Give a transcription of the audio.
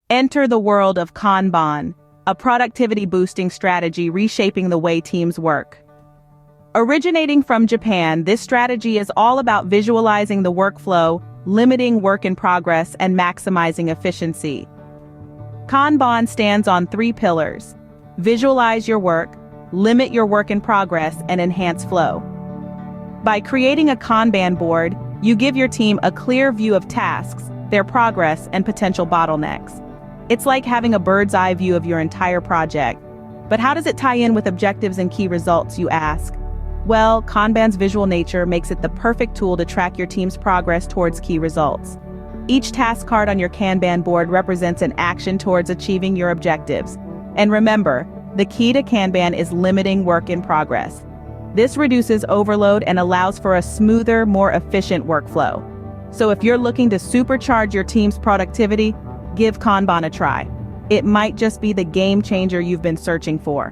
Enter the world of Kanban, a productivity-boosting strategy reshaping the way teams work. Originating from Japan, this strategy is all about visualizing the workflow, limiting work in progress, and maximizing efficiency. Kanban stands on 3 pillars: visualize your work, limit your work in progress, and enhance flow. By creating a Kanban board, you give your team a clear view of tasks, their progress, and potential bottlenecks. It's like having a bird's eye view of your entire project. But how does it tie in with objectives and key results, you ask? Well, Kanban's visual nature makes it the perfect tool to track your team's progress towards key results. Each task card on your Kanban board represents an action towards achieving your objectives. And remember, the key to Kanban is limiting work in progress. This reduces overload and allows for a smoother, more efficient workflow. So if you're looking to supercharge your team's productivity, give Kanban a try. It might just be the game changer you've been searching for.